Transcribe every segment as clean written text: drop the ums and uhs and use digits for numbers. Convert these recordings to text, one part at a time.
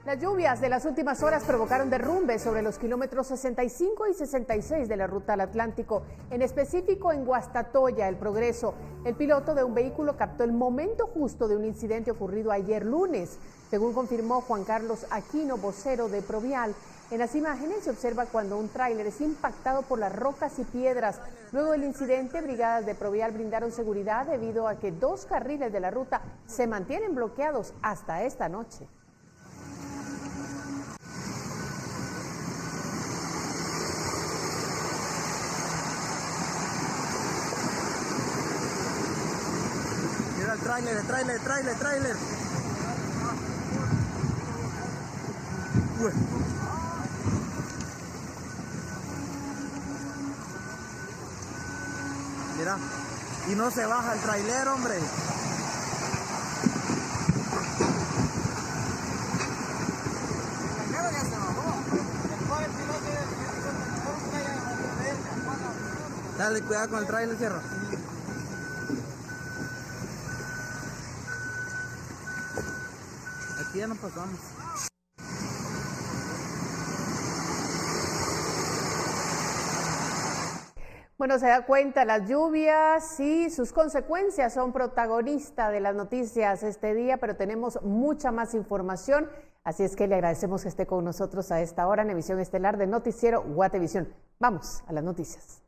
Las lluvias de las últimas horas provocaron derrumbes sobre los kilómetros 65 y 66 de la ruta al Atlántico, en específico en Guastatoya, El Progreso. El piloto de un vehículo captó el momento justo de un incidente ocurrido ayer lunes, según confirmó Juan Carlos Aquino, vocero de Provial. En las imágenes se observa cuando un tráiler es impactado por las rocas y piedras. Luego del incidente, brigadas de Provial brindaron seguridad debido a que 2 carriles de la ruta se mantienen bloqueados hasta esta noche. El tráiler. Mira, y no se baja el tráiler, hombre. Dale, cuidado con el tráiler, cierra. Aquí ya no pasamos. Bueno, se da cuenta, las lluvias y sus consecuencias son protagonistas de las noticias este día, pero tenemos mucha más información, así es que le agradecemos que esté con nosotros a esta hora en emisión estelar del noticiero Guatevisión. Vamos a las noticias.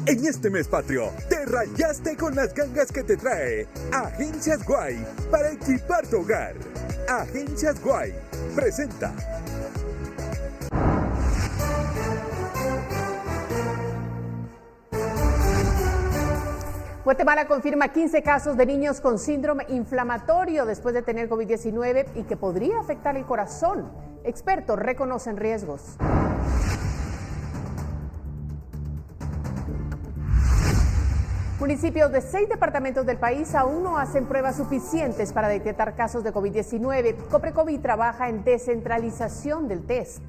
En este mes patrio, te rayaste con las gangas que te trae Agencias Guay para equipar tu hogar. Agencias Guay presenta. Guatemala confirma 15 casos de niños con síndrome inflamatorio después de tener COVID-19 y que podría afectar el corazón. Expertos reconocen riesgos. Municipios de 6 departamentos del país aún no hacen pruebas suficientes para detectar casos de COVID-19. Coprecovid trabaja en descentralización del test.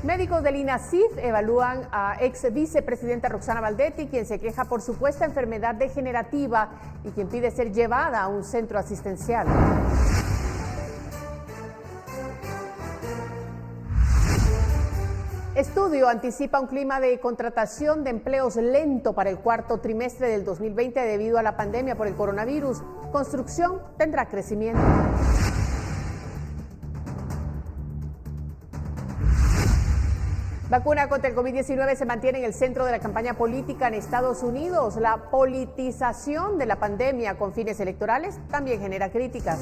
Médicos del INASIF evalúan a ex vicepresidenta Roxana Valdetti, quien se queja por supuesta enfermedad degenerativa y quien pide ser llevada a un centro asistencial. Estudio anticipa un clima de contratación de empleos lento para el cuarto trimestre del 2020 debido a la pandemia por el coronavirus. Construcción tendrá crecimiento. Vacuna contra el COVID-19 se mantiene en el centro de la campaña política en Estados Unidos. La politización de la pandemia con fines electorales también genera críticas.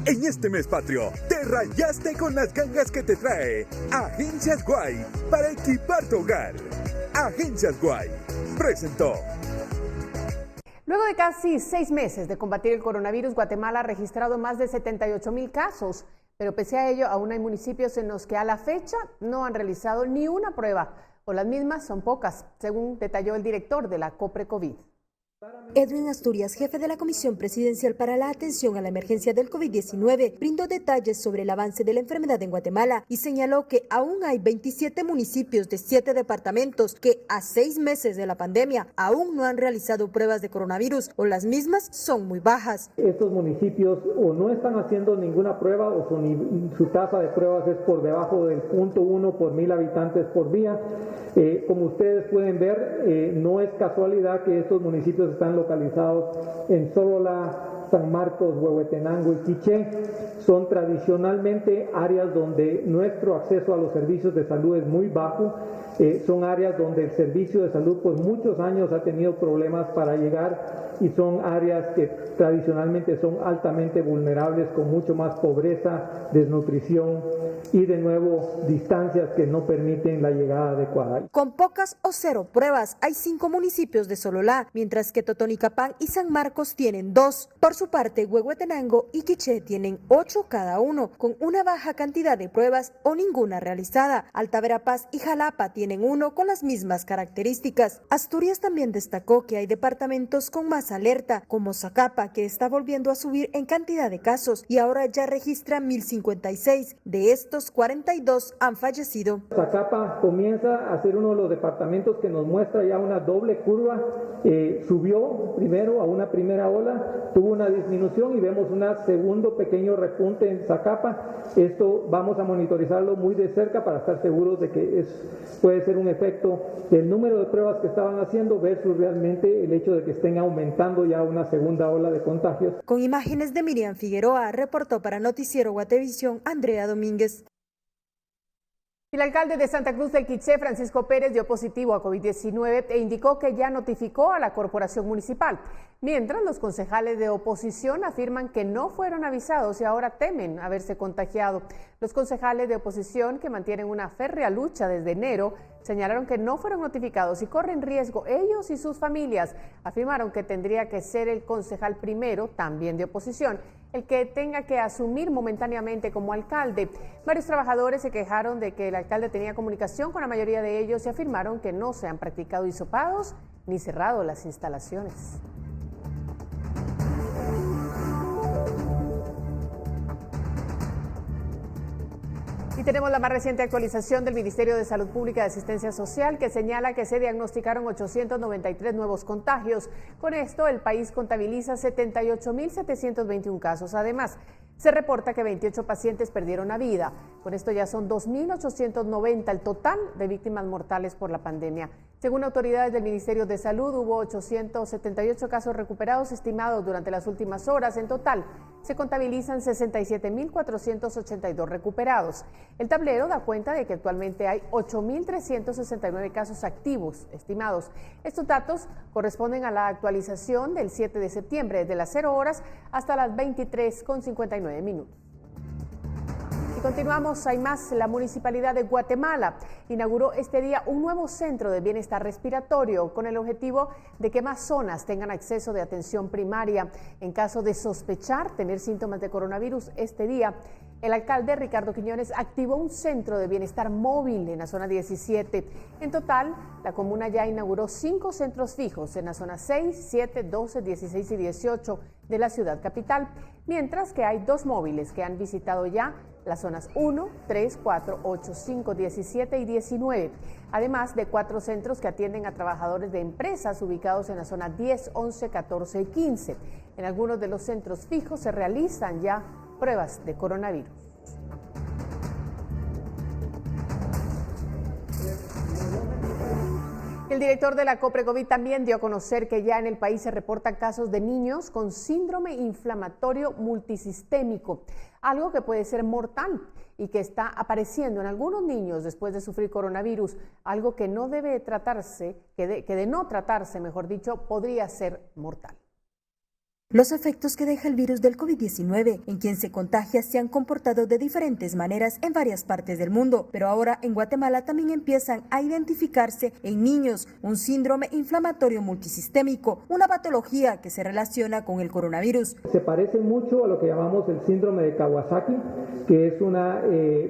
En este mes patrio, te rayaste con las gangas que te trae Agencias Guay para equipar tu hogar. Agencias Guay presentó. Luego de casi 6 meses de combatir el coronavirus, Guatemala ha registrado más de 78,000 casos, pero pese a ello, aún hay municipios en los que a la fecha no han realizado ni una prueba, o las mismas son pocas, según detalló el director de la Coprecovid. Edwin Asturias, jefe de la Comisión Presidencial para la Atención a la Emergencia del COVID-19, brindó detalles sobre el avance de la enfermedad en Guatemala y señaló que aún hay 27 municipios de 7 departamentos que a 6 meses de la pandemia aún no han realizado pruebas de coronavirus o las mismas son muy bajas. Estos municipios o no están haciendo ninguna prueba o su tasa de pruebas es por debajo del 0.1 por 1,000 habitantes por día. Como ustedes pueden ver, no es casualidad que estos municipios están localizados en Solola, San Marcos, Huehuetenango y Quiché. Son tradicionalmente áreas donde nuestro acceso a los servicios de salud es muy bajo. Son áreas donde el servicio de salud por muchos años ha tenido problemas para llegar y son áreas que tradicionalmente son altamente vulnerables con mucho más pobreza, desnutrición y de nuevo distancias que no permiten la llegada adecuada. Con pocas o cero pruebas, hay 5 municipios de Sololá, mientras que Totonicapán y San Marcos tienen 2. Por su parte, Huehuetenango y Quiché tienen 8 cada uno, con una baja cantidad de pruebas o ninguna realizada. Alta Verapaz y Jalapa tienen 1 con las mismas características. Asturias también destacó que hay departamentos con más alerta, como Zacapa, que está volviendo a subir en cantidad de casos y ahora ya registra 1056. De estos, 42 han fallecido. Zacapa comienza a ser uno de los departamentos que nos muestra ya una doble curva. Subió primero a una primera ola, tuvo una disminución y vemos un segundo pequeño repunte en Zacapa. Esto vamos a monitorizarlo muy de cerca para estar seguros de que puede ser un efecto del número de pruebas que estaban haciendo versus realmente el hecho de que estén aumentando ya una segunda ola de contagios. Con imágenes de Miriam Figueroa, reportó para Noticiero Guatevisión Andrea Domínguez. El alcalde de Santa Cruz del Quiché, Francisco Pérez, dio positivo a COVID-19 e indicó que ya notificó a la corporación municipal, mientras los concejales de oposición afirman que no fueron avisados y ahora temen haberse contagiado. Los concejales de oposición, que mantienen una férrea lucha desde enero, señalaron que no fueron notificados y corren riesgo ellos y sus familias. Afirmaron que tendría que ser el concejal primero, también de oposición, el que tenga que asumir momentáneamente como alcalde. Varios trabajadores se quejaron de que el alcalde tenía comunicación con la mayoría de ellos y afirmaron que no se han practicado hisopados ni cerrado las instalaciones. Y tenemos la más reciente actualización del Ministerio de Salud Pública y Asistencia Social, que señala que se diagnosticaron 893 nuevos contagios. Con esto, el país contabiliza 78.721 casos. Además, se reporta que 28 pacientes perdieron la vida. Con esto ya son 2.890 el total de víctimas mortales por la pandemia. Según autoridades del Ministerio de Salud, hubo 878 casos recuperados estimados durante las últimas horas. En total, se contabilizan 67.482 recuperados. El tablero da cuenta de que actualmente hay 8.369 casos activos estimados. Estos datos corresponden a la actualización del 7 de septiembre, desde las 0 horas hasta las 23:59 minutos. Continuamos, hay más. La Municipalidad de Guatemala inauguró este día un nuevo centro de bienestar respiratorio con el objetivo de que más zonas tengan acceso de atención primaria. En caso de sospechar tener síntomas de coronavirus, este día el alcalde Ricardo Quiñones activó un centro de bienestar móvil en la zona 17. En total, la comuna ya inauguró 5 centros fijos en la zona 6, 7, 12, 16 y 18 de la ciudad capital, mientras que hay 2 móviles que han visitado ya las zonas 1, 3, 4, 8, 5, 17 y 19, además de 4 centros que atienden a trabajadores de empresas ubicados en la zona 10, 11, 14 y 15. En algunos de los centros fijos se realizan ya pruebas de coronavirus. El director de la COPRECOVID también dio a conocer que ya en el país se reportan casos de niños con síndrome inflamatorio multisistémico, algo que puede ser mortal y que está apareciendo en algunos niños después de sufrir coronavirus, algo que no debe tratarse, que de no tratarse, mejor dicho, podría ser mortal. Los efectos que deja el virus del COVID-19 en quien se contagia se han comportado de diferentes maneras en varias partes del mundo, pero ahora en Guatemala también empiezan a identificarse en niños un síndrome inflamatorio multisistémico, una patología que se relaciona con el coronavirus. Se parece mucho a lo que llamamos el síndrome de Kawasaki, que es una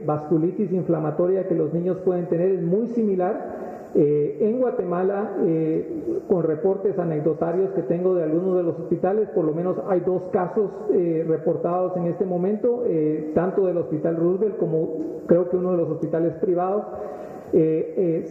vasculitis inflamatoria que los niños pueden tener, es muy similar. En Guatemala, con reportes anecdotarios que tengo de algunos de los hospitales, por lo menos hay 2 casos reportados en este momento, tanto del Hospital Roosevelt como creo que uno de los hospitales privados.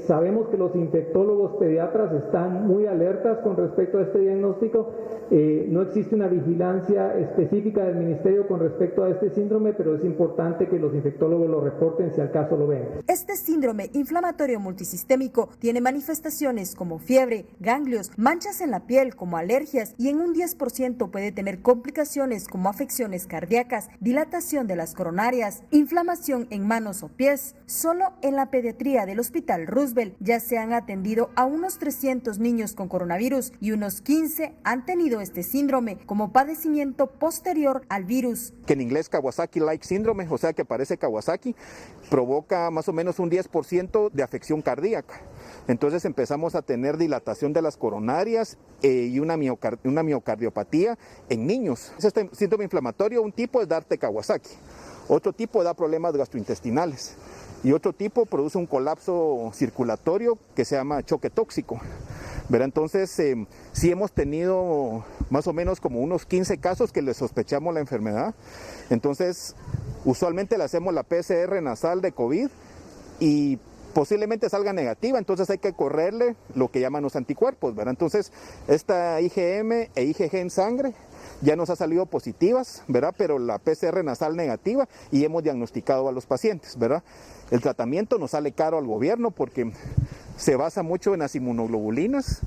Sabemos que los infectólogos pediatras están muy alertas con respecto a este diagnóstico. No existe una vigilancia específica del ministerio con respecto a este síndrome, pero es importante que los infectólogos lo reporten si al caso lo ven. Este síndrome inflamatorio multisistémico tiene manifestaciones como fiebre, ganglios, manchas en la piel como alergias y en un 10% puede tener complicaciones como afecciones cardíacas, dilatación de las coronarias, inflamación en manos o pies. Solo en la pediatría del del Hospital Roosevelt. Ya se han atendido a unos 300 niños con coronavirus y unos 15 han tenido este síndrome como padecimiento posterior al virus. Que en inglés Kawasaki-like síndrome, o sea que parece Kawasaki, provoca más o menos un 10% de afección cardíaca. Entonces empezamos a tener dilatación de las coronarias y una miocardiopatía en niños. Este síndrome inflamatorio, un tipo es darte Kawasaki, otro tipo da problemas gastrointestinales y otro tipo produce un colapso circulatorio que se llama choque tóxico. ¿Verdad? Entonces sí hemos tenido más o menos como unos 15 casos que le sospechamos la enfermedad. Entonces usualmente le hacemos la PCR nasal de COVID y posiblemente salga negativa, entonces hay que correrle lo que llaman los anticuerpos, ¿verdad? Entonces, esta IgM e IgG en sangre ya nos ha salido positivas, ¿verdad? Pero la PCR nasal negativa y hemos diagnosticado a los pacientes, ¿verdad? El tratamiento nos sale caro al gobierno porque se basa mucho en las inmunoglobulinas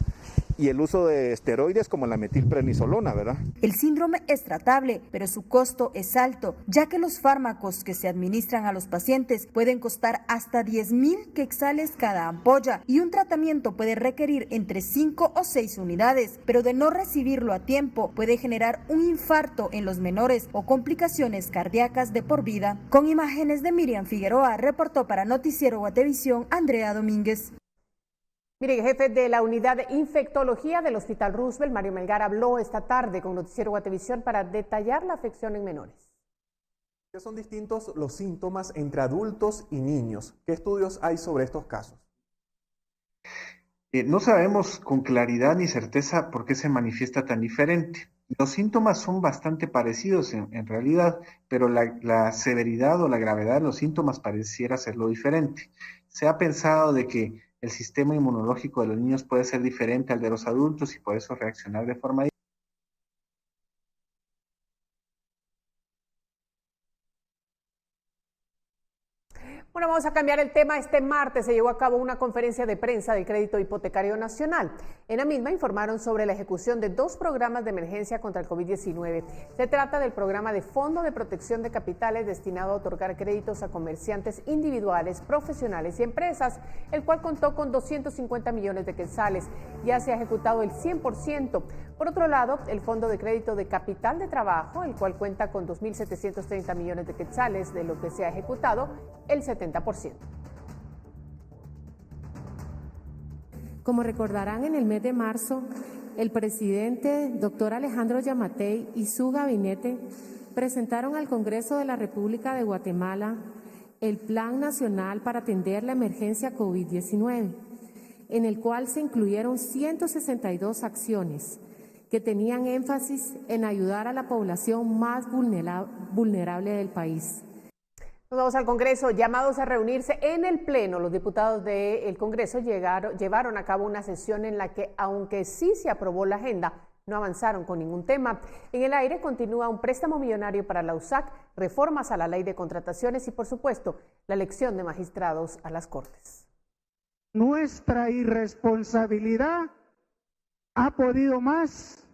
y el uso de esteroides como la metilprednisolona, ¿verdad? El síndrome es tratable, pero su costo es alto, ya que los fármacos que se administran a los pacientes pueden costar hasta 10,000 quetzales cada ampolla y un tratamiento puede requerir entre 5 o 6 unidades, pero de no recibirlo a tiempo puede generar un infarto en los menores o complicaciones cardíacas de por vida. Con imágenes de Miriam Figueroa, reportó para Noticiero Guatevisión Andrea Domínguez. Mire, el jefe de la unidad de infectología del Hospital Roosevelt, Mario Melgar, habló esta tarde con Noticiero Guatevisión para detallar la afección en menores. Son distintos los síntomas entre adultos y niños. ¿Qué estudios hay sobre estos casos? No sabemos con claridad ni certeza por qué se manifiesta tan diferente. Los síntomas son bastante parecidos en realidad, pero la severidad o la gravedad de los síntomas pareciera ser lo diferente. Se ha pensado de que el sistema inmunológico de los niños puede ser diferente al de los adultos y por eso reaccionar de forma diferente. Bueno, vamos a cambiar el tema. Este martes se llevó a cabo una conferencia de prensa del Crédito Hipotecario Nacional. En la misma informaron sobre la ejecución de 2 programas de emergencia contra el COVID-19. Se trata del programa de Fondo de Protección de Capitales destinado a otorgar créditos a comerciantes individuales, profesionales y empresas, el cual contó con 250 millones de quetzales. Ya se ha ejecutado el 100%. Por otro lado, el Fondo de Crédito de Capital de Trabajo, el cual cuenta con 2.730 millones de quetzales, de lo que se ha ejecutado el 70%. Como recordarán, en el mes de marzo, el presidente, doctor Alejandro Yamatei, y su gabinete presentaron al Congreso de la República de Guatemala el Plan Nacional para atender la emergencia COVID-19, en el cual se incluyeron 162 acciones que tenían énfasis en ayudar a la población más vulnerable del país. Nos vamos al Congreso. Llamados a reunirse en el Pleno, los diputados del Congreso llevaron a cabo una sesión en la que, aunque sí se aprobó la agenda, no avanzaron con ningún tema. En el aire continúa un préstamo millonario para la USAC, reformas a la ley de contrataciones y, por supuesto, la elección de magistrados a las Cortes. Nuestra irresponsabilidad ha podido más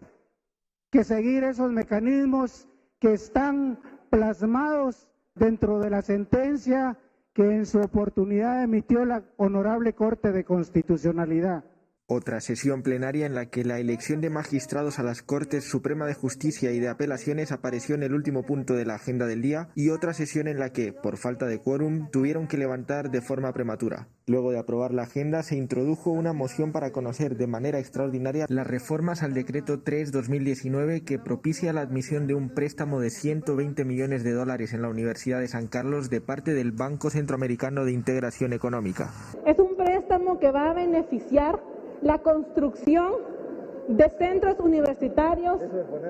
que seguir esos mecanismos que están plasmados dentro de la sentencia que en su oportunidad emitió la Honorable Corte de Constitucionalidad. Otra sesión plenaria en la que la elección de magistrados a las Cortes Suprema de Justicia y de Apelaciones apareció en el último punto de la agenda del día, y otra sesión en la que, por falta de quórum, tuvieron que levantar de forma prematura. Luego de aprobar la agenda, se introdujo una moción para conocer de manera extraordinaria las reformas al Decreto 3/2019 que propicia la admisión de un préstamo de $120 millones en la Universidad de San Carlos de parte del Banco Centroamericano de Integración Económica. Es un préstamo que va a beneficiar la construcción de centros universitarios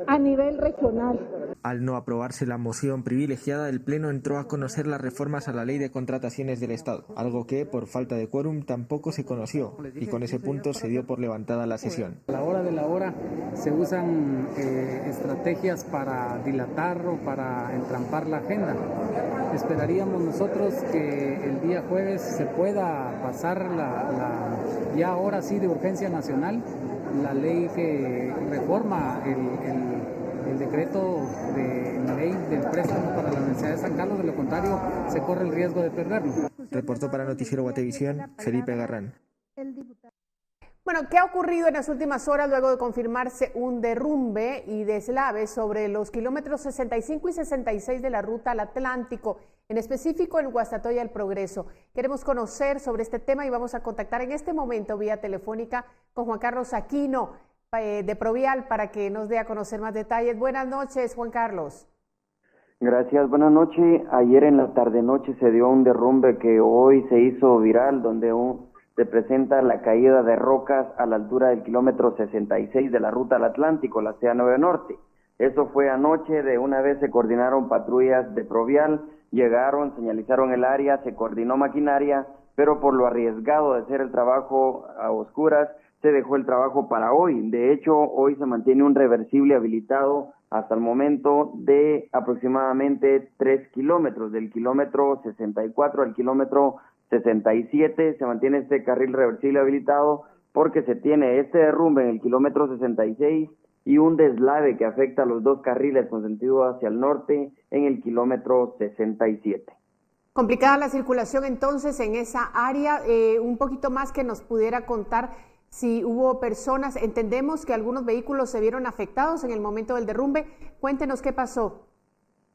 a nivel regional. Al no aprobarse la moción privilegiada, el Pleno entró a conocer las reformas a la Ley de Contrataciones del Estado, algo que, por falta de quórum, tampoco se conoció, y con ese punto se dio por levantada la sesión. A la hora de la hora se usan estrategias para dilatar o para entrampar la agenda. Esperaríamos nosotros que el día jueves se pueda pasar ya ahora sí de urgencia nacional, la ley que reforma el decreto de ley del préstamo para la Universidad de San Carlos. De lo contrario, se corre el riesgo de perderlo. Reportó para Noticiero Guatevisión, Felipe Garrán. Bueno, ¿qué ha ocurrido en las últimas horas luego de confirmarse un derrumbe y deslaves sobre los kilómetros 65 y 66 de la ruta al Atlántico, en específico en Guastatoya El Progreso? Queremos conocer sobre este tema y vamos a contactar en este momento vía telefónica con Juan Carlos Aquino de Provial para que nos dé a conocer más detalles. Buenas noches, Juan Carlos. Gracias, buenas noches. Ayer en la tarde-noche se dio un derrumbe que hoy se hizo viral, donde se presenta la caída de rocas a la altura del kilómetro 66 de la ruta al Atlántico, la CA9 Norte. Eso fue anoche, de una vez se coordinaron patrullas de Provial, llegaron, señalizaron el área, se coordinó maquinaria, pero por lo arriesgado de hacer el trabajo a oscuras, se dejó el trabajo para hoy. De hecho, hoy se mantiene un reversible habilitado hasta el momento de aproximadamente 3 kilómetros, del kilómetro 64 al kilómetro 67, se mantiene este carril reversible habilitado porque se tiene este derrumbe en el kilómetro 66 y un deslave que afecta a los dos carriles con sentido hacia el norte en el kilómetro 67. Complicada la circulación entonces en esa área, un poquito más que nos pudiera contar si hubo personas. Entendemos que algunos vehículos se vieron afectados en el momento del derrumbe. Cuéntenos qué pasó.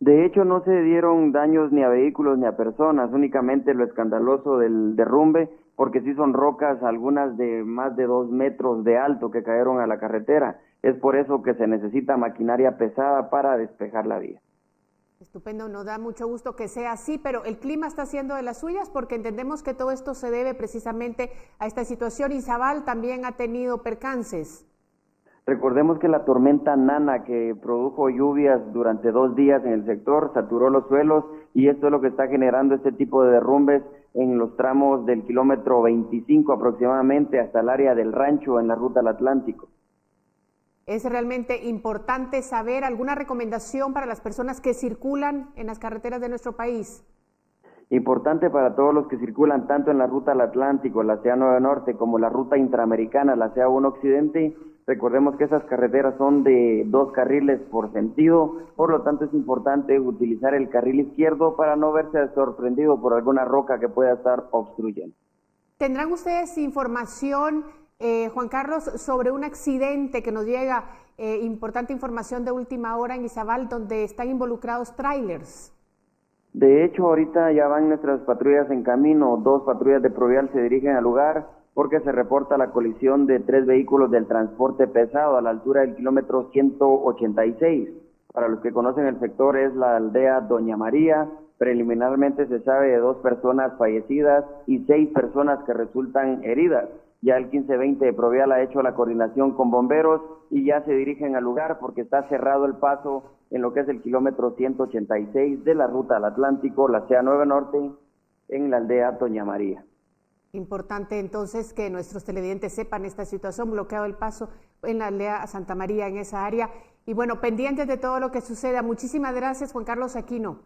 De hecho, no se dieron daños ni a vehículos ni a personas, únicamente lo escandaloso del derrumbe, porque sí son rocas, algunas de más de 2 metros de alto que cayeron a la carretera. Es por eso que se necesita maquinaria pesada para despejar la vía. Estupendo, nos da mucho gusto que sea así, pero el clima está haciendo de las suyas porque entendemos que todo esto se debe precisamente a esta situación. Izabal también ha tenido percances. Recordemos que la tormenta Nana, que produjo lluvias durante 2 días en el sector, saturó los suelos y esto es lo que está generando este tipo de derrumbes en los tramos del kilómetro 25 aproximadamente hasta el área del rancho en la ruta al Atlántico. Es realmente importante saber alguna recomendación para las personas que circulan en las carreteras de nuestro país. Importante para todos los que circulan tanto en la ruta al Atlántico, la CA9 Norte, como la ruta interamericana, la CA1 Occidente. Recordemos que esas carreteras son de 2 carriles por sentido, por lo tanto es importante utilizar el carril izquierdo para no verse sorprendido por alguna roca que pueda estar obstruyendo. ¿Tendrán ustedes información, Juan Carlos, sobre un accidente que nos llega, importante información de última hora en Izabal, donde están involucrados trailers? De hecho, ahorita ya van nuestras patrullas en camino, 2 patrullas de Provial se dirigen al lugar porque se reporta la colisión de 3 vehículos del transporte pesado a la altura del kilómetro 186. Para los que conocen el sector es la aldea Doña María. Preliminarmente se sabe de 2 personas fallecidas y 6 personas que resultan heridas. Ya el 1520 de Provial ha hecho la coordinación con bomberos y ya se dirigen al lugar porque está cerrado el paso en lo que es el kilómetro 186 de la ruta al Atlántico, la CA9 Norte, en la aldea Doña María. Importante entonces que nuestros televidentes sepan esta situación, bloqueado el paso en la aldea Santa María, en esa área. Y bueno, pendientes de todo lo que suceda. Muchísimas gracias, Juan Carlos Aquino.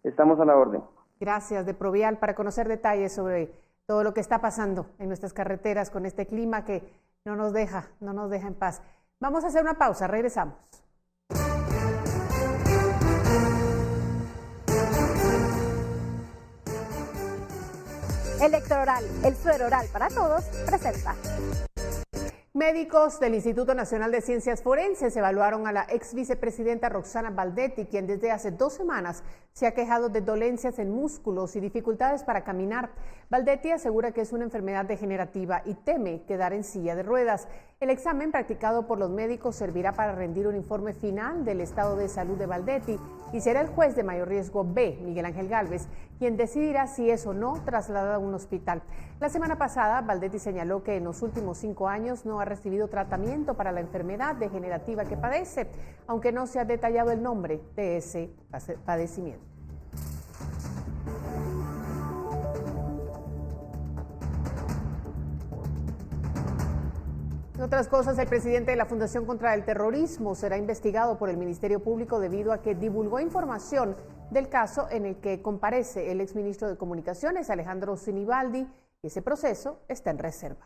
Estamos a la orden. Gracias, de Provial, para conocer detalles sobre todo lo que está pasando en nuestras carreteras con este clima que no nos deja en paz. Vamos a hacer una pausa, regresamos. Electroral, el suero oral para todos, presenta. Médicos del Instituto Nacional de Ciencias Forenses evaluaron a la ex vicepresidenta Roxana Baldetti, quien desde hace 2 semanas se ha quejado de dolencias en músculos y dificultades para caminar. Baldetti asegura que es una enfermedad degenerativa y teme quedar en silla de ruedas. El examen practicado por los médicos servirá para rendir un informe final del estado de salud de Baldetti y será el juez de mayor riesgo B, Miguel Ángel Gálvez, quien decidirá si es o no trasladada a un hospital. La semana pasada, Baldetti señaló que en los últimos 5 años no ha recibido tratamiento para la enfermedad degenerativa que padece, aunque no se ha detallado el nombre de ese padecimiento. En otras cosas, el presidente de la Fundación contra el Terrorismo será investigado por el Ministerio Público debido a que divulgó información del caso en el que comparece el exministro de Comunicaciones, Alejandro Sinibaldi, y ese proceso está en reserva.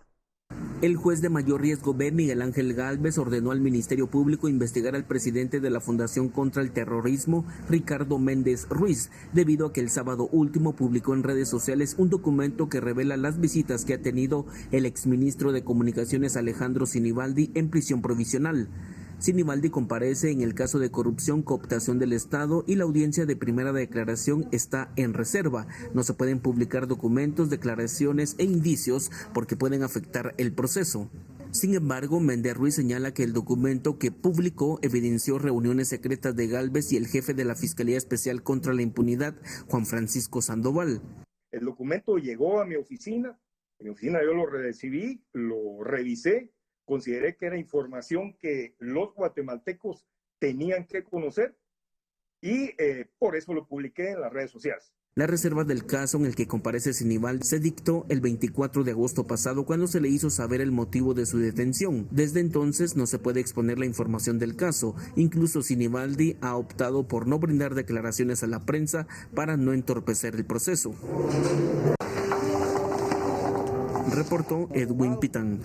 El juez de mayor riesgo B, Miguel Ángel Gálvez, ordenó al Ministerio Público investigar al presidente de la Fundación contra el Terrorismo, Ricardo Méndez Ruiz, debido a que el sábado último publicó en redes sociales un documento que revela las visitas que ha tenido el exministro de Comunicaciones Alejandro Sinibaldi en prisión provisional. Sinibaldi comparece en el caso de corrupción, cooptación del Estado y la audiencia de primera declaración está en reserva. No se pueden publicar documentos, declaraciones e indicios porque pueden afectar el proceso. Sin embargo, Méndez Ruiz señala que el documento que publicó evidenció reuniones secretas de Gálvez y el jefe de la Fiscalía Especial contra la Impunidad, Juan Francisco Sandoval. El documento llegó a mi oficina. En mi oficina yo lo recibí, lo revisé. Consideré que era información que los guatemaltecos tenían que conocer y por eso lo publiqué en las redes sociales. La reserva del caso en el que comparece Sinibaldi se dictó el 24 de agosto pasado cuando se le hizo saber el motivo de su detención. Desde entonces no se puede exponer la información del caso. Incluso Sinibaldi ha optado por no brindar declaraciones a la prensa para no entorpecer el proceso. Reportó Edwin Pitán.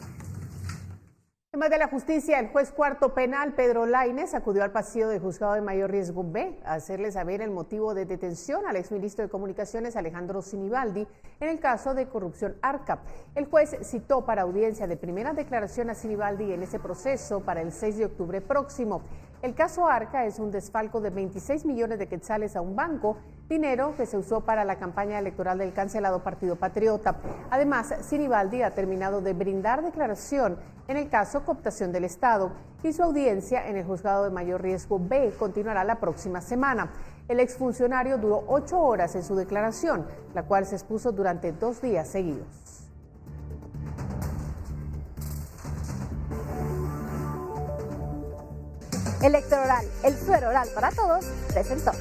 En más de la justicia, el juez cuarto penal Pedro Lainez acudió al pasillo del juzgado de mayor riesgo B a hacerle saber el motivo de detención al exministro de Comunicaciones Alejandro Sinibaldi en el caso de corrupción Arca. El juez citó para audiencia de primera declaración a Sinibaldi en ese proceso para el 6 de octubre próximo. El caso Arca es un desfalco de 26 millones de quetzales a un banco, dinero que se usó para la campaña electoral del cancelado Partido Patriota. Además, Sinibaldi ha terminado de brindar declaración en el caso cooptación del Estado y su audiencia en el juzgado de mayor riesgo B continuará la próxima semana. El exfuncionario duró 8 horas en su declaración, la cual se expuso durante 2 días seguidos. Electroral, el suero oral para todos, presentó.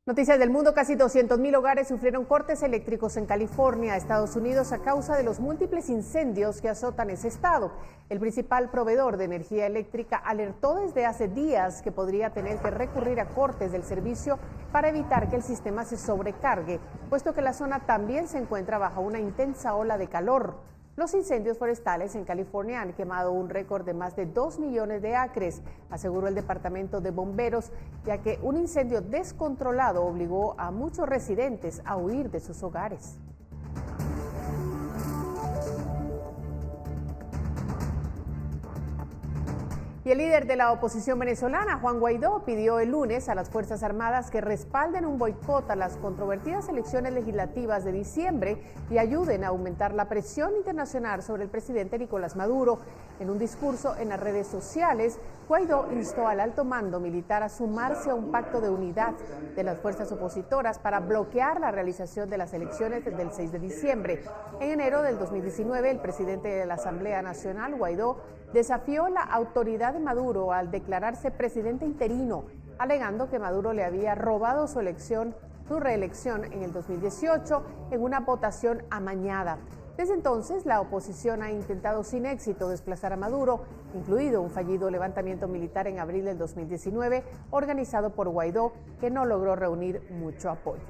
Noticias del mundo, casi 200,000 hogares sufrieron cortes eléctricos en California, Estados Unidos, a causa de los múltiples incendios que azotan ese estado. El principal proveedor de energía eléctrica alertó desde hace días que podría tener que recurrir a cortes del servicio para evitar que el sistema se sobrecargue, puesto que la zona también se encuentra bajo una intensa ola de calor. Los incendios forestales en California han quemado un récord de más de 2 millones de acres, aseguró el Departamento de Bomberos, ya que un incendio descontrolado obligó a muchos residentes a huir de sus hogares. Y el líder de la oposición venezolana, Juan Guaidó, pidió el lunes a las Fuerzas Armadas que respalden un boicot a las controvertidas elecciones legislativas de diciembre y ayuden a aumentar la presión internacional sobre el presidente Nicolás Maduro. En un discurso en las redes sociales, Guaidó instó al alto mando militar a sumarse a un pacto de unidad de las fuerzas opositoras para bloquear la realización de las elecciones del 6 de diciembre. En enero del 2019, el presidente de la Asamblea Nacional, Guaidó, desafió la autoridad de Maduro al declararse presidente interino, alegando que Maduro le había robado su reelección en el 2018 en una votación amañada. Desde entonces, la oposición ha intentado sin éxito desplazar a Maduro, incluido un fallido levantamiento militar en abril del 2019, organizado por Guaidó, que no logró reunir mucho apoyo.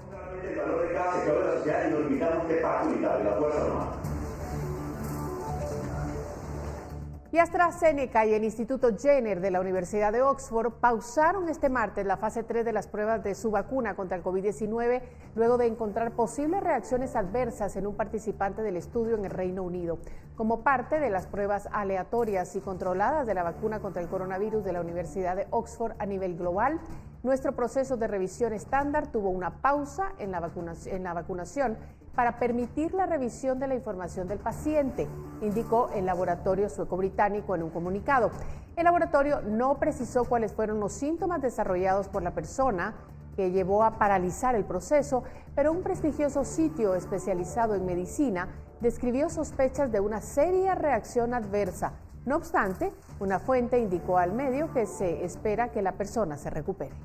Y AstraZeneca y el Instituto Jenner de la Universidad de Oxford pausaron este martes la fase 3 de las pruebas de su vacuna contra el COVID-19 luego de encontrar posibles reacciones adversas en un participante del estudio en el Reino Unido. Como parte de las pruebas aleatorias y controladas de la vacuna contra el coronavirus de la Universidad de Oxford a nivel global, nuestro proceso de revisión estándar tuvo una pausa en la vacunación para permitir la revisión de la información del paciente, indicó el laboratorio sueco-británico en un comunicado. El laboratorio no precisó cuáles fueron los síntomas desarrollados por la persona que llevó a paralizar el proceso, pero un prestigioso sitio especializado en medicina describió sospechas de una seria reacción adversa. No obstante, una fuente indicó al medio que se espera que la persona se recupere.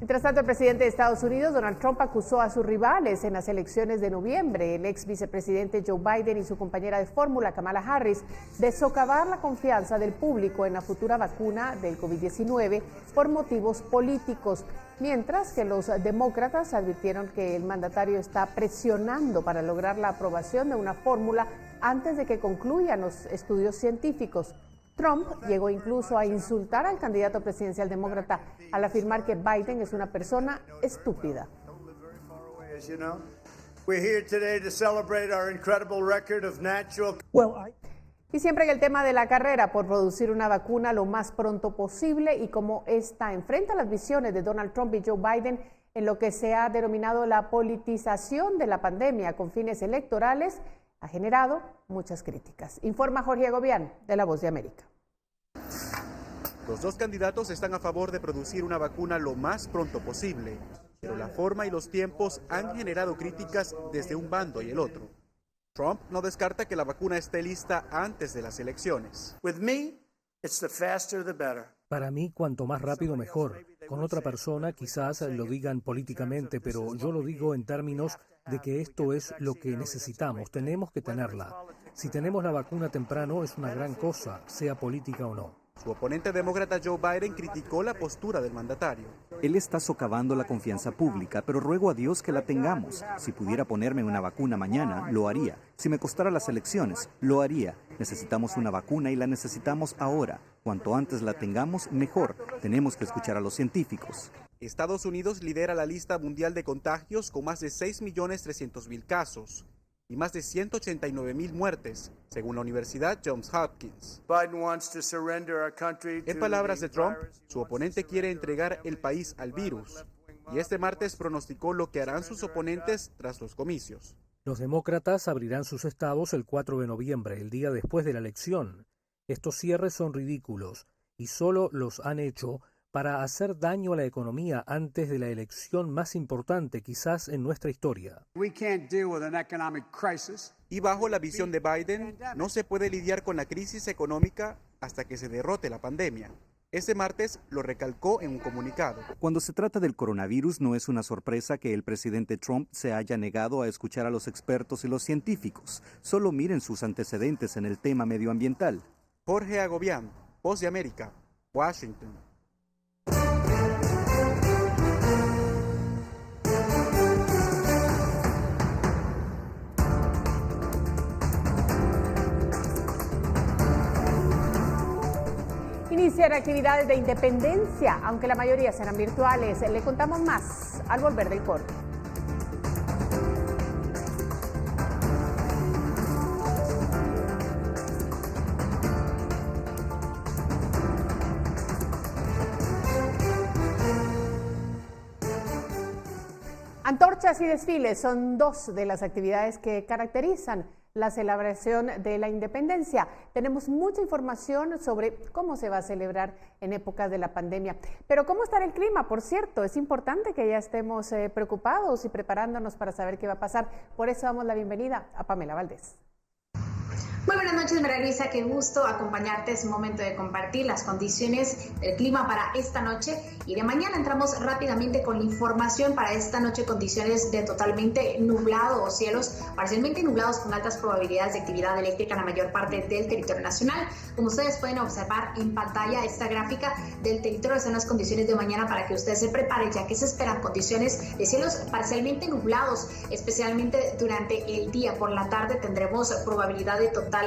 Mientras tanto, el presidente de Estados Unidos, Donald Trump, acusó a sus rivales en las elecciones de noviembre, el ex vicepresidente Joe Biden y su compañera de fórmula, Kamala Harris, de socavar la confianza del público en la futura vacuna del COVID-19 por motivos políticos. mientras que los demócratas advirtieron que el mandatario está presionando para lograr la aprobación de una fórmula antes de que concluyan los estudios científicos. Trump llegó incluso a insultar al candidato presidencial demócrata al afirmar que Biden es una persona estúpida. Y siempre en el tema de la carrera por producir una vacuna lo más pronto posible y cómo esta enfrenta las visiones de Donald Trump y Joe Biden en lo que se ha denominado la politización de la pandemia con fines electorales, ha generado muchas críticas. Informa Jorge Agobián, de La Voz de América. Los dos candidatos están a favor de producir una vacuna lo más pronto posible, pero la forma y los tiempos han generado críticas desde un bando y el otro. Trump no descarta que la vacuna esté lista antes de las elecciones. Para mí, cuanto más rápido mejor. Con otra persona quizás lo digan políticamente, pero yo lo digo en términos de que esto es lo que necesitamos. Tenemos que tenerla. Si tenemos la vacuna temprano es una gran cosa, sea política o no. Su oponente demócrata Joe Biden criticó la postura del mandatario. Él está socavando la confianza pública, pero ruego a Dios que la tengamos. Si pudiera ponerme una vacuna mañana, lo haría. Si me costara las elecciones, lo haría. Necesitamos una vacuna y la necesitamos ahora. Cuanto antes la tengamos, mejor. Tenemos que escuchar a los científicos. Estados Unidos lidera la lista mundial de contagios con más de 6.300.000 casos y más de 189.000 muertes, según la Universidad Johns Hopkins. En palabras de Trump, su oponente quiere entregar el país al virus, y este martes pronosticó lo que harán sus oponentes tras los comicios. Los demócratas abrirán sus estados el 4 de noviembre, el día después de la elección. Estos cierres son ridículos, y solo los han hecho para hacer daño a la economía antes de la elección más importante quizás en nuestra historia. Y bajo la visión de Biden, no se puede lidiar con la crisis económica hasta que se derrote la pandemia. Este martes lo recalcó en un comunicado. Cuando se trata del coronavirus, no es una sorpresa que el presidente Trump se haya negado a escuchar a los expertos y los científicos. Solo miren sus antecedentes en el tema medioambiental. Jorge Agobián, Voz de América, Washington. Iniciar actividades de independencia, aunque la mayoría serán virtuales. Le contamos más al volver del corte. Antorchas y desfiles son dos de las actividades que caracterizan la celebración de la independencia. Tenemos mucha información sobre cómo se va a celebrar en épocas de la pandemia. Pero ¿cómo estará el clima? Por cierto, es importante que ya estemos preocupados y preparándonos para saber qué va a pasar. Por eso damos la bienvenida a Pamela Valdés. Muy buenas noches, María Luisa, qué gusto acompañarte. Es un momento de compartir las condiciones del clima para esta noche y de mañana. Entramos rápidamente con la información para esta noche. Condiciones de totalmente nublado o cielos parcialmente nublados con altas probabilidades de actividad eléctrica en la mayor parte del territorio nacional. Como ustedes pueden observar en pantalla, esta gráfica del territorio son las condiciones de mañana para que usted se prepare, ya que se esperan condiciones de cielos parcialmente nublados, especialmente durante el día. Por la tarde tendremos probabilidad de totalmente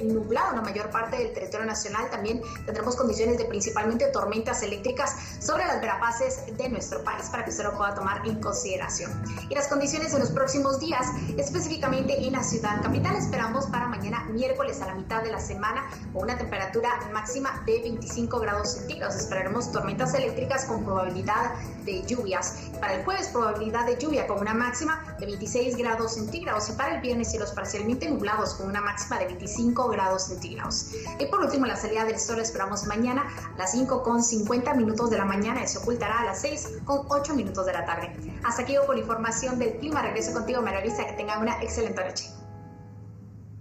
nublado en la mayor parte del territorio nacional. También tendremos condiciones de principalmente tormentas eléctricas sobre las verapaces de nuestro país, para que usted lo pueda tomar en consideración. Y las condiciones en los próximos días, específicamente en la ciudad capital, esperamos para mañana miércoles a la mitad de la semana con una temperatura máxima de 25 grados centígrados. Esperaremos tormentas eléctricas con probabilidad de lluvias. Para el jueves, probabilidad de lluvia con una máxima de 26 grados centígrados. Y para el viernes, cielos parcialmente nublados con una máxima de 25 grados centígrados. Y por último, la salida del sol esperamos mañana a las 5:50 de la mañana y se ocultará a las 6:08 de la tarde. Hasta aquí con información del clima. Regreso contigo, María Luisa, que tengan una excelente noche.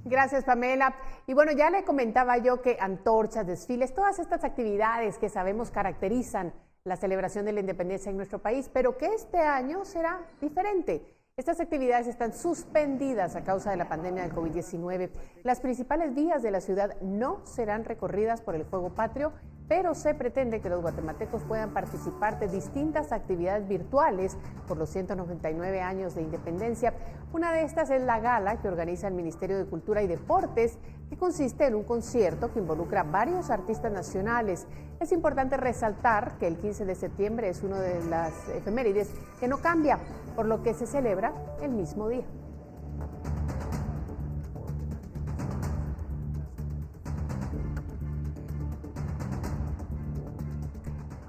Gracias, Pamela. Y bueno, ya le comentaba yo que antorchas, desfiles, todas estas actividades que sabemos caracterizan la celebración de la independencia en nuestro país, pero que este año será diferente. Estas actividades están suspendidas a causa de la pandemia del COVID-19. Las principales vías de la ciudad no serán recorridas por el fuego patrio, pero se pretende que los guatemaltecos puedan participar de distintas actividades virtuales por los 199 años de independencia. Una de estas es la gala que organiza el Ministerio de Cultura y Deportes, que consiste en un concierto que involucra varios artistas nacionales. Es importante resaltar que el 15 de septiembre es una de las efemérides que no cambia, por lo que se celebra el mismo día.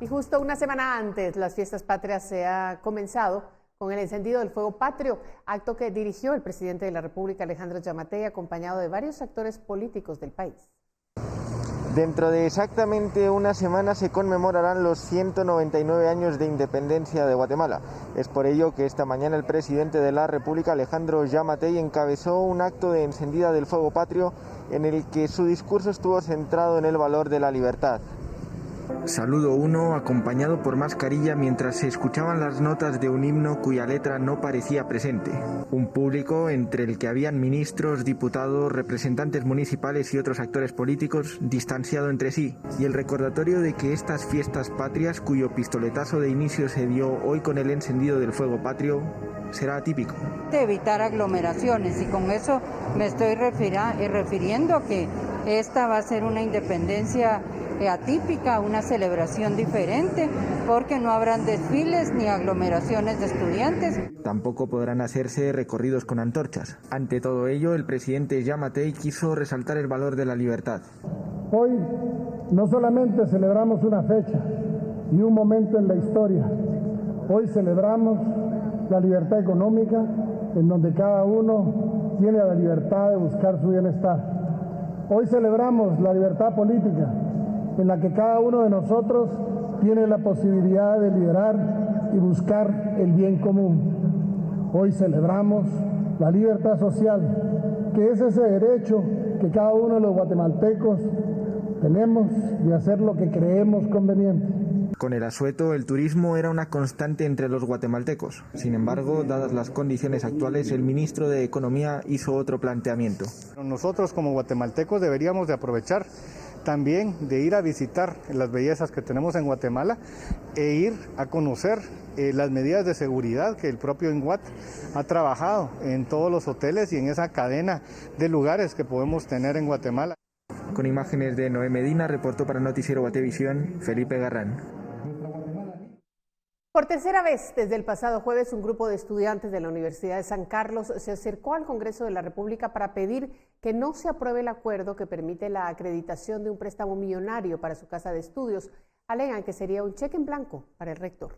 Y justo una semana antes, las fiestas patrias se ha comenzado con el encendido del fuego patrio, acto que dirigió el presidente de la República, Alejandro Yamatei, acompañado de varios actores políticos del país. Dentro de exactamente una semana se conmemorarán los 199 años de independencia de Guatemala. Es por ello que esta mañana el presidente de la República, Alejandro Yamatei, encabezó un acto de encendida del fuego patrio en el que su discurso estuvo centrado en el valor de la libertad. Saludo 1, acompañado por mascarilla mientras se escuchaban las notas de un himno cuya letra no parecía presente. Un público entre el que habían ministros, diputados, representantes municipales y otros actores políticos distanciado entre sí. Y el recordatorio de que estas fiestas patrias, cuyo pistoletazo de inicio se dio hoy con el encendido del fuego patrio, será atípico. Evitar aglomeraciones, y con eso me estoy refiriendo que esta va a ser una independencia atípica, una celebración diferente, porque no habrán desfiles ni aglomeraciones de estudiantes. Tampoco podrán hacerse recorridos con antorchas. Ante todo ello, el presidente Yamatei quiso resaltar el valor de la libertad. Hoy no solamente celebramos una fecha y un momento en la historia, hoy celebramos la libertad económica, en donde cada uno tiene la libertad de buscar su bienestar. Hoy celebramos la libertad política, en la que cada uno de nosotros tiene la posibilidad de liderar y buscar el bien común. Hoy celebramos la libertad social, que es ese derecho que cada uno de los guatemaltecos tenemos de hacer lo que creemos conveniente. Con el asueto, el turismo era una constante entre los guatemaltecos. Sin embargo, dadas las condiciones actuales, el ministro de Economía hizo otro planteamiento. Nosotros como guatemaltecos deberíamos de aprovechar también de ir a visitar las bellezas que tenemos en Guatemala e ir a conocer las medidas de seguridad que el propio INGUAT ha trabajado en todos los hoteles y en esa cadena de lugares que podemos tener en Guatemala. Con imágenes de Noé Medina, reportó para Noticiero Guatevisión, Felipe Garrán. Por tercera vez desde el pasado jueves, un grupo de estudiantes de la Universidad de San Carlos se acercó al Congreso de la República para pedir que no se apruebe el acuerdo que permite la acreditación de un préstamo millonario para su casa de estudios. Alegan que sería un cheque en blanco para el rector.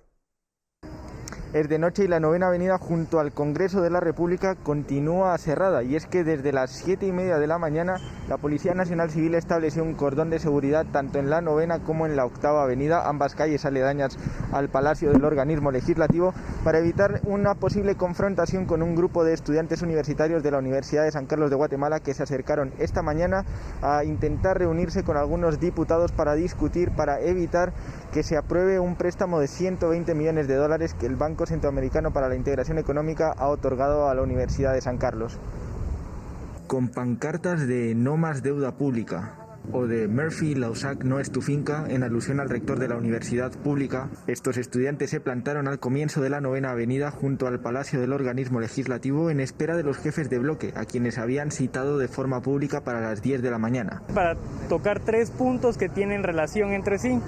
Es de noche y la 9ª Avenida junto al Congreso de la República continúa cerrada, y es que desde las 7:30 de la mañana la Policía Nacional Civil estableció un cordón de seguridad tanto en la 9ª como en la 8ª Avenida, ambas calles aledañas al Palacio del Organismo Legislativo, para evitar una posible confrontación con un grupo de estudiantes universitarios de la Universidad de San Carlos de Guatemala que se acercaron esta mañana a intentar reunirse con algunos diputados para discutir, para evitar que se apruebe un préstamo de $120 millones que el Banco Centroamericano para la Integración Económica ha otorgado a la Universidad de San Carlos. Con pancartas de "No más deuda pública" o de "Murphy, la USAC no es tu finca", en alusión al rector de la universidad pública, estos estudiantes se plantaron al comienzo de la 9ª Avenida junto al Palacio del Organismo Legislativo en espera de los jefes de bloque, a quienes habían citado de forma pública para las 10 de la mañana. Para tocar 3 puntos que tienen relación entre sí.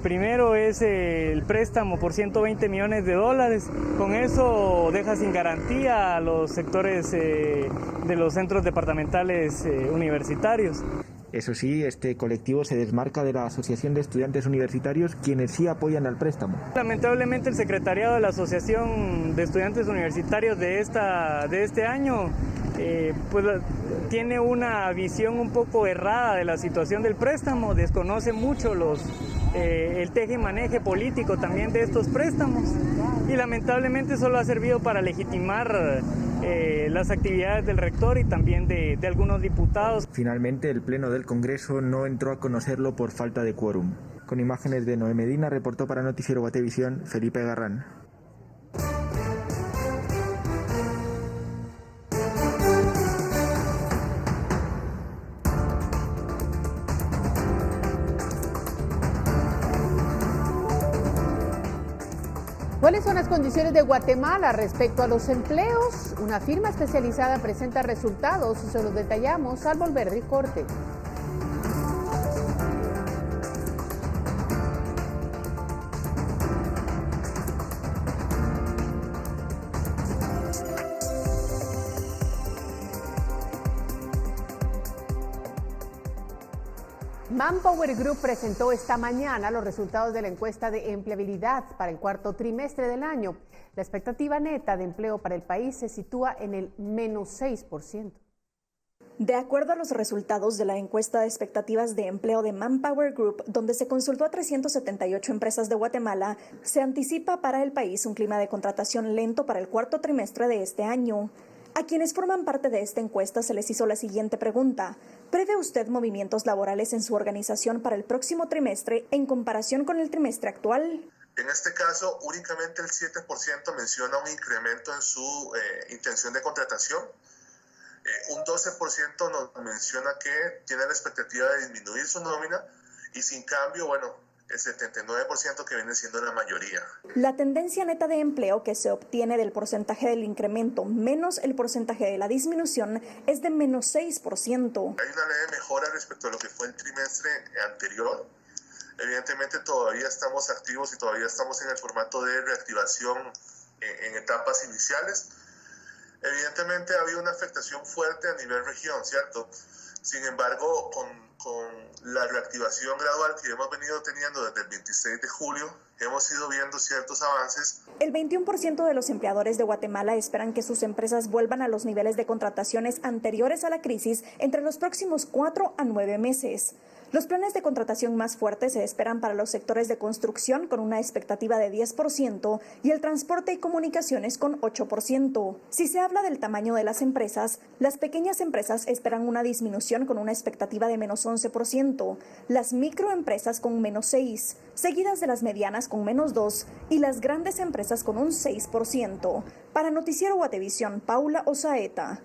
Primero es el préstamo por $120 millones. Con eso deja sin garantía a los sectores de los centros departamentales universitarios. Eso sí, este colectivo se desmarca de la Asociación de Estudiantes Universitarios, quienes sí apoyan al préstamo. Lamentablemente el secretariado de la Asociación de Estudiantes Universitarios de este año pues tiene una visión un poco errada de la situación del préstamo, desconoce mucho el teje y maneje político también de estos préstamos, y lamentablemente solo ha servido para legitimar las actividades del rector y también de algunos diputados. Finalmente, el Pleno del Congreso no entró a conocerlo por falta de quórum. Con imágenes de Noé Medina, reportó para Noticiero Guatevisión, Felipe Garrán. ¿Cuáles son las condiciones de Guatemala respecto a los empleos? Una firma especializada presenta resultados y se los detallamos al volver del corte. Manpower Group presentó esta mañana los resultados de la encuesta de empleabilidad para el cuarto trimestre del año. La expectativa neta de empleo para el país se sitúa en el menos 6%. De acuerdo a los resultados de la encuesta de expectativas de empleo de Manpower Group, donde se consultó a 378 empresas de Guatemala, se anticipa para el país un clima de contratación lento para el cuarto trimestre de este año. A quienes forman parte de esta encuesta se les hizo la siguiente pregunta. ¿Prevé usted movimientos laborales en su organización para el próximo trimestre en comparación con el trimestre actual? En este caso, únicamente el 7% menciona un incremento en su intención de contratación. Un 12% nos menciona que tiene la expectativa de disminuir su nómina y sin cambio, el 79% que viene siendo la mayoría. La tendencia neta de empleo que se obtiene del porcentaje del incremento menos el porcentaje de la disminución es de menos 6%. Hay una leve mejora respecto a lo que fue el trimestre anterior. Evidentemente todavía estamos activos y todavía estamos en el formato de reactivación en etapas iniciales. Evidentemente ha habido una afectación fuerte a nivel región, ¿cierto? Sin embargo, con la reactivación gradual que hemos venido teniendo desde el 26 de julio, hemos ido viendo ciertos avances. El 21% de los empleadores de Guatemala esperan que sus empresas vuelvan a los niveles de contrataciones anteriores a la crisis entre los próximos 4 a 9 meses. Los planes de contratación más fuertes se esperan para los sectores de construcción con una expectativa de 10% y el transporte y comunicaciones con 8%. Si se habla del tamaño de las empresas, las pequeñas empresas esperan una disminución con una expectativa de menos 11%, las microempresas con menos 6%, seguidas de las medianas con menos 2% y las grandes empresas con un 6%. Para Noticiero Guatevisión, Paula Osaeta.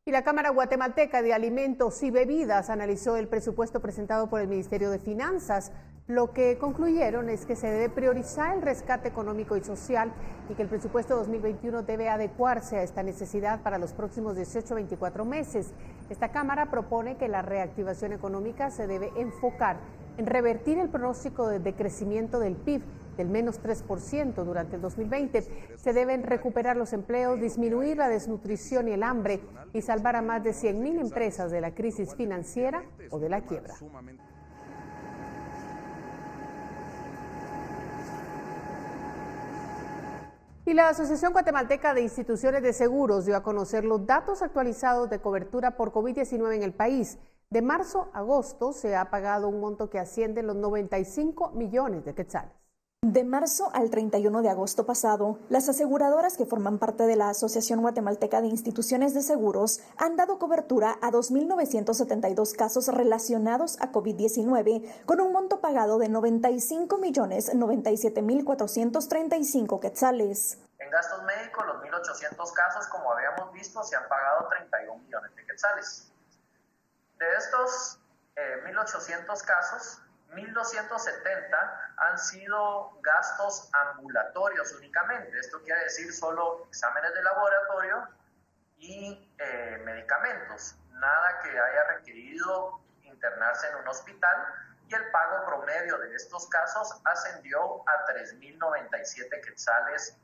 Y la Cámara Guatemalteca de Alimentos y Bebidas analizó el presupuesto presentado por el Ministerio de Finanzas. Lo que concluyeron es que se debe priorizar el rescate económico y social y que el presupuesto 2021 debe adecuarse a esta necesidad para los próximos 18 a 24 meses. Esta Cámara propone que la reactivación económica se debe enfocar en revertir el pronóstico de decrecimiento del PIB del menos 3% durante el 2020. Se deben recuperar los empleos, disminuir la desnutrición y el hambre y salvar a más de 100,000 empresas de la crisis financiera o de la quiebra. Y la Asociación Guatemalteca de Instituciones de Seguros dio a conocer los datos actualizados de cobertura por COVID-19 en el país. De marzo a agosto se ha pagado un monto que asciende a los 95 millones de quetzales. De marzo al 31 de agosto pasado, las aseguradoras que forman parte de la Asociación Guatemalteca de Instituciones de Seguros han dado cobertura a 2.972 casos relacionados a COVID-19 con un monto pagado de 95.097.435 quetzales. En gastos médicos, los 1.800 casos, como habíamos visto, se han pagado 31 millones de quetzales. De estos 1.800 casos, 1.270 han sido gastos ambulatorios únicamente. Esto quiere decir solo exámenes de laboratorio y medicamentos. Nada que haya requerido internarse en un hospital, y el pago promedio de estos casos ascendió a 3.097 quetzales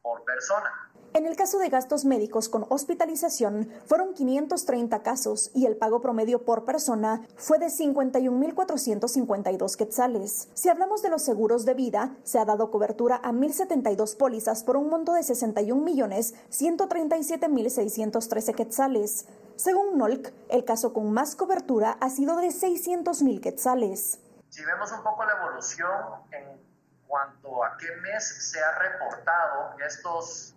por persona. En el caso de gastos médicos con hospitalización, fueron 530 casos y el pago promedio por persona fue de 51.452 quetzales. Si hablamos de los seguros de vida, se ha dado cobertura a 1.072 pólizas por un monto de 61.137.613 quetzales. Según NOLC, el caso con más cobertura ha sido de 600.000 quetzales. Si vemos un poco la evolución en cuanto a qué mes se ha reportado estos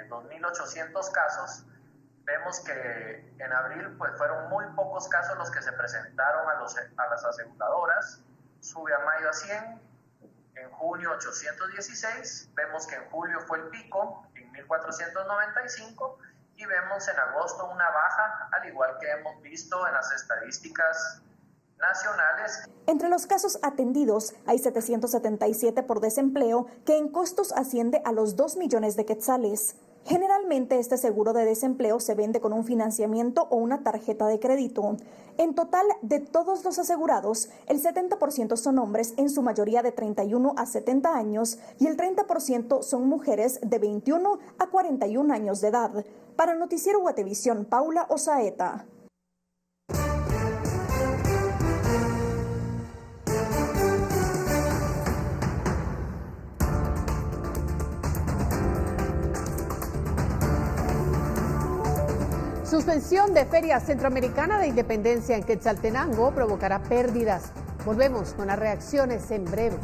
2.800 casos, vemos que en abril pues fueron muy pocos casos los que se presentaron a las aseguradoras, sube a mayo a 100, en junio 816, vemos que en julio fue el pico en 1.495 y vemos en agosto una baja, al igual que hemos visto en las estadísticas nacionales. Entre los casos atendidos hay 777 por desempleo, que en costos asciende a los 2 millones de quetzales. Generalmente este seguro de desempleo se vende con un financiamiento o una tarjeta de crédito. En total, de todos los asegurados, el 70% son hombres, en su mayoría de 31 a 70 años, y el 30% son mujeres de 21 a 41 años de edad. Para Noticiero Guatevisión, Paula Osaeta. Suspensión de Feria Centroamericana de Independencia en Quetzaltenango provocará pérdidas. Volvemos con las reacciones en breve.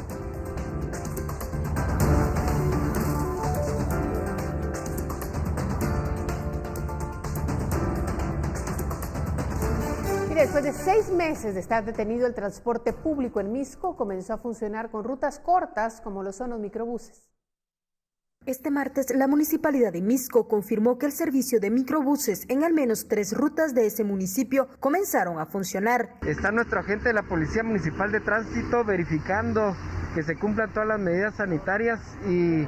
Y después de 6 meses de estar detenido, el transporte público en Misco comenzó a funcionar con rutas cortas como lo son los microbuses. Este martes, la Municipalidad de Misco confirmó que el servicio de microbuses en al menos 3 rutas de ese municipio comenzaron a funcionar. Está nuestro agente de la Policía Municipal de Tránsito verificando que se cumplan todas las medidas sanitarias y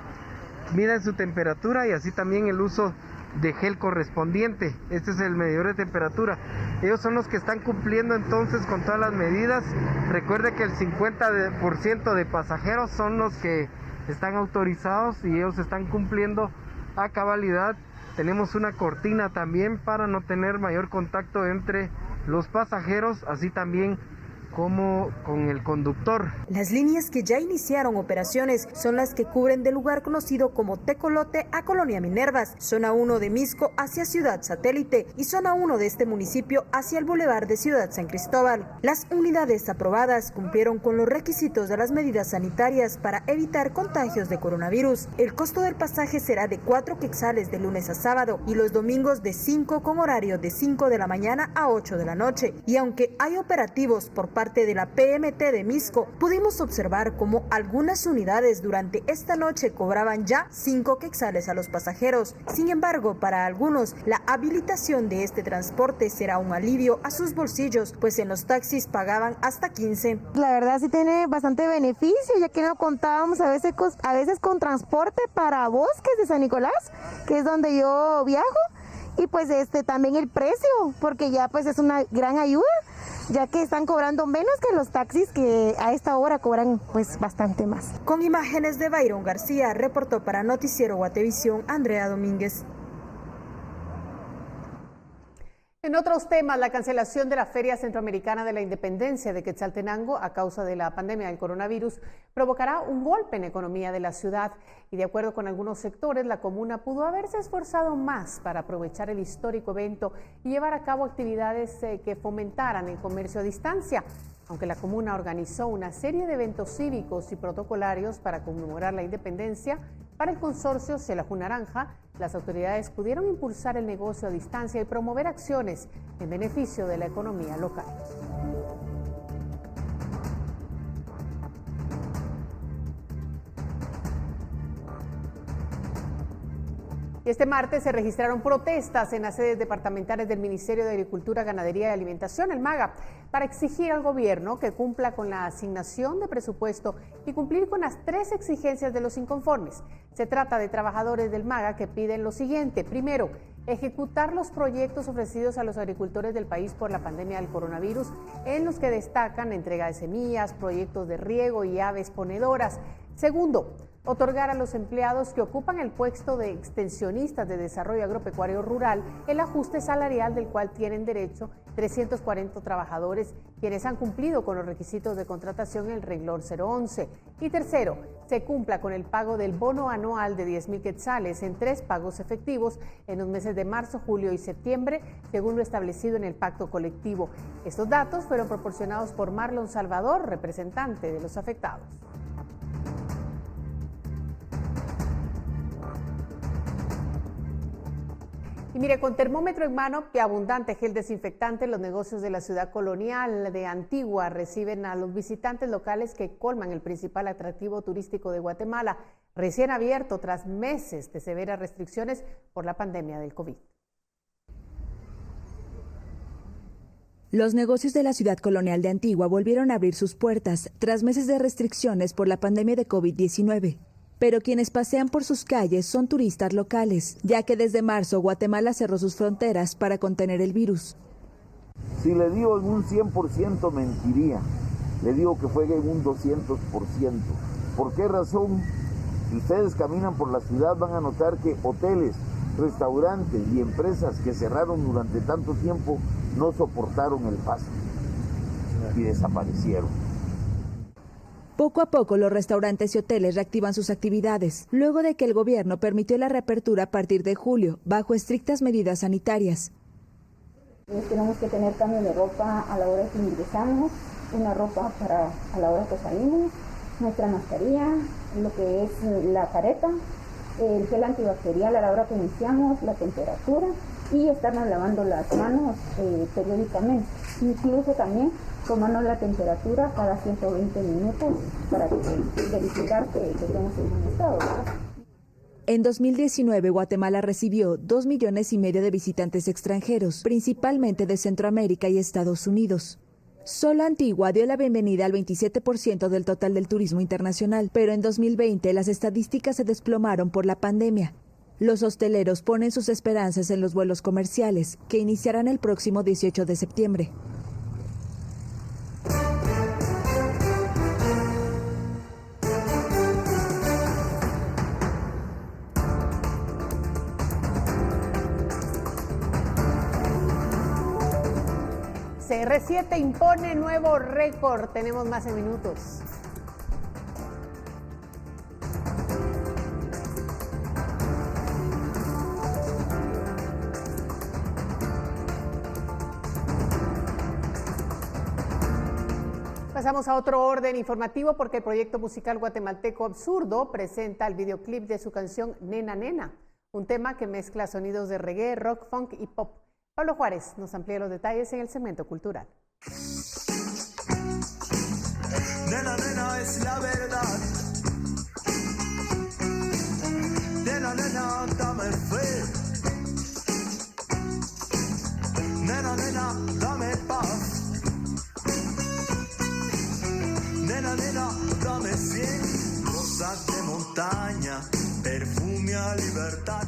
miden su temperatura y así también el uso de gel correspondiente. Este es el medidor de temperatura. Ellos son los que están cumpliendo entonces con todas las medidas. Recuerde que el 50% de pasajeros son los que están autorizados y ellos están cumpliendo a cabalidad. Tenemos una cortina también para no tener mayor contacto entre los pasajeros, así también como con el conductor. Las líneas que ya iniciaron operaciones son las que cubren del lugar conocido como Tecolote a Colonia Minervas, zona 1 de Misco hacia Ciudad Satélite y zona 1 de este municipio hacia el Boulevard de Ciudad San Cristóbal. Las unidades aprobadas cumplieron con los requisitos de las medidas sanitarias para evitar contagios de coronavirus. El costo del pasaje será de 4 quetzales de lunes a sábado y los domingos de 5 con horario de 5 de la mañana a 8 de la noche. Y aunque hay operativos por parte de la PMT de Misco, pudimos observar cómo algunas unidades durante esta noche cobraban ya 5 quetzales a los pasajeros. Sin embargo, para algunos, la habilitación de este transporte será un alivio a sus bolsillos, pues en los taxis pagaban hasta 15. La verdad sí tiene bastante beneficio, ya que no contábamos a veces con transporte para Bosques de San Nicolás, que es donde yo viajo, y pues también el precio, porque ya pues es una gran ayuda, ya que están cobrando menos que los taxis, que a esta hora cobran pues bastante más. Con imágenes de Byron García, reportó para Noticiero Guatevisión Andrea Domínguez. En otros temas, la cancelación de la Feria Centroamericana de la Independencia de Quetzaltenango a causa de la pandemia del coronavirus provocará un golpe en la economía de la ciudad y, de acuerdo con algunos sectores, la comuna pudo haberse esforzado más para aprovechar el histórico evento y llevar a cabo actividades que fomentaran el comercio a distancia. Aunque la comuna organizó una serie de eventos cívicos y protocolarios para conmemorar la independencia, para el consorcio Xelajú Naranja, las autoridades pudieron impulsar el negocio a distancia y promover acciones en beneficio de la economía local. Y este martes se registraron protestas en las sedes departamentales del Ministerio de Agricultura, Ganadería y Alimentación, el MAGA, para exigir al gobierno que cumpla con la asignación de presupuesto y cumplir con las 3 exigencias de los inconformes. Se trata de trabajadores del MAGA que piden lo siguiente: primero, ejecutar los proyectos ofrecidos a los agricultores del país por la pandemia del coronavirus, en los que destacan entrega de semillas, proyectos de riego y aves ponedoras. Segundo, otorgar a los empleados que ocupan el puesto de extensionistas de desarrollo agropecuario rural el ajuste salarial del cual tienen derecho 340 trabajadores quienes han cumplido con los requisitos de contratación en el renglón 011. Y tercero, se cumpla con el pago del bono anual de 10,000 quetzales en 3 pagos efectivos en los meses de marzo, julio y septiembre, según lo establecido en el pacto colectivo. Estos datos fueron proporcionados por Marlon Salvador, representante de los afectados. Y mire, con termómetro en mano y abundante gel desinfectante, los negocios de la ciudad colonial de Antigua reciben a los visitantes locales que colman el principal atractivo turístico de Guatemala, recién abierto tras meses de severas restricciones por la pandemia del COVID. Los negocios de la ciudad colonial de Antigua volvieron a abrir sus puertas tras meses de restricciones por la pandemia de COVID-19. Pero quienes pasean por sus calles son turistas locales, ya que desde marzo Guatemala cerró sus fronteras para contener el virus. Si le digo en un 100% mentiría, le digo que fue en un 200%. ¿Por qué razón? Si ustedes caminan por la ciudad van a notar que hoteles, restaurantes y empresas que cerraron durante tanto tiempo no soportaron el paso y desaparecieron. Poco a poco los restaurantes y hoteles reactivan sus actividades, luego de que el gobierno permitió la reapertura a partir de julio, bajo estrictas medidas sanitarias. Tenemos que tener cambio de ropa a la hora que ingresamos, una ropa para a la hora que salimos, nuestra mascarilla, lo que es la careta, el gel antibacterial a la hora que iniciamos, la temperatura y estarnos lavando las manos periódicamente. Incluso también tomarnos la temperatura cada 120 minutos para verificar que estemos en buen estado, ¿verdad? En 2019, Guatemala recibió 2,5 millones de visitantes extranjeros, principalmente de Centroamérica y Estados Unidos. Solo Antigua dio la bienvenida al 27% del total del turismo internacional, pero en 2020 las estadísticas se desplomaron por la pandemia. Los hosteleros ponen sus esperanzas en los vuelos comerciales, que iniciarán el próximo 18 de septiembre. CR7 impone nuevo récord. Tenemos más en minutos. Pasamos a otro orden informativo porque el proyecto musical guatemalteco Absurdo presenta el videoclip de su canción Nena Nena, un tema que mezcla sonidos de reggae, rock, funk y pop. Pablo Juárez nos amplía los detalles en el segmento cultural. Nena, nena, es la verdad. Nena, nena, dame fe. Nena, nena, dame paz. Nena, nena, dame 100 rosas de montaña, perfume a libertad.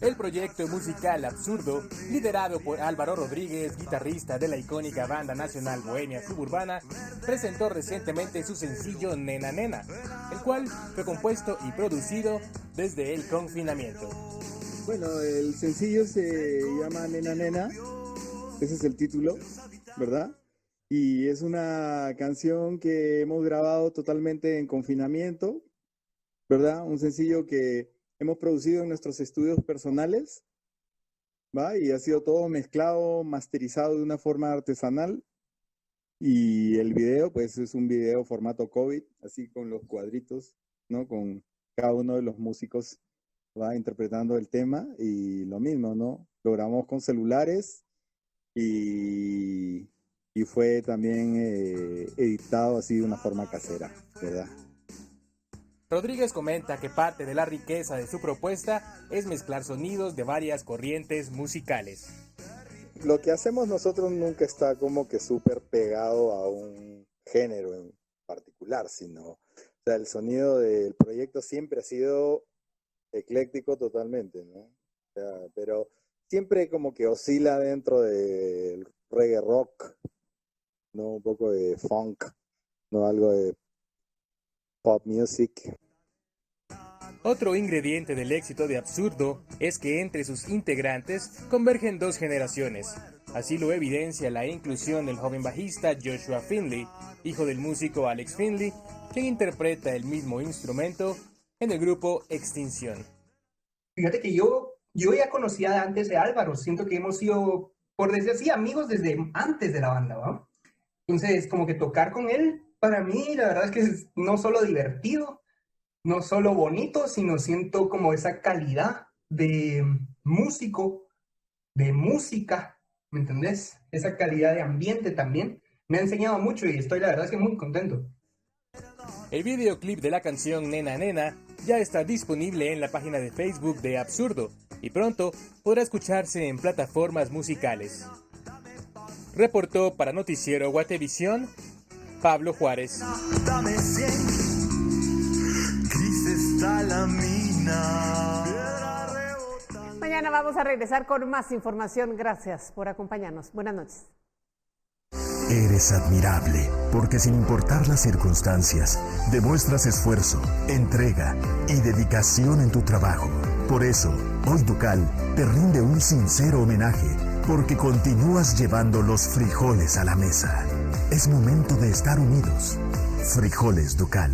El proyecto musical Absurdo, liderado por Álvaro Rodríguez, guitarrista de la icónica banda nacional Bohemia Suburbana, presentó recientemente su sencillo Nena Nena, el cual fue compuesto y producido desde el confinamiento. Bueno, el sencillo se llama Nena Nena, ese es el título, ¿verdad? Y es una canción que hemos grabado totalmente en confinamiento, ¿verdad? Un sencillo que hemos producido en nuestros estudios personales, ¿va? Y ha sido todo mezclado, masterizado de una forma artesanal. Y el video, pues es un video formato COVID, así con los cuadritos, ¿no? Con cada uno de los músicos va interpretando el tema y lo mismo, ¿no? Lo grabamos con celulares y fue también editado así de una forma casera, ¿verdad? Rodríguez comenta que parte de la riqueza de su propuesta es mezclar sonidos de varias corrientes musicales. Lo que hacemos nosotros nunca está como que súper pegado a un género en particular, sino, o sea, el sonido del proyecto siempre ha sido ecléctico totalmente, ¿no? O sea, pero siempre como que oscila dentro del reggae rock, ¿no? Un poco de funk, ¿no? Algo de pop music. Otro ingrediente del éxito de Absurdo es que entre sus integrantes convergen dos generaciones. Así lo evidencia la inclusión del joven bajista Joshua Finley, hijo del músico Alex Finley, quien interpreta el mismo instrumento en el grupo Extinción. Fíjate que yo ya conocía antes de Álvaro, siento que hemos sido, por decir así, amigos desde antes de la banda, ¿no? Entonces, como que tocar con él, para mí, la verdad es que es no solo divertido, no solo bonito, sino siento como esa calidad de músico, de música, ¿me entendés? Esa calidad de ambiente también. Me ha enseñado mucho y estoy, la verdad es que muy contento. El videoclip de la canción Nena Nena ya está disponible en la página de Facebook de Absurdo y pronto podrá escucharse en plataformas musicales. Reportó para Noticiero Guatevisión, Pablo Juárez. Dame 100, gris está la mina. Mañana vamos a regresar con más información. Gracias por acompañarnos. Buenas noches. Eres admirable porque sin importar las circunstancias, demuestras esfuerzo, entrega y dedicación en tu trabajo. Por eso, hoy Ducal te rinde un sincero homenaje porque continúas llevando los frijoles a la mesa. Es momento de estar unidos. Frijoles Ducal.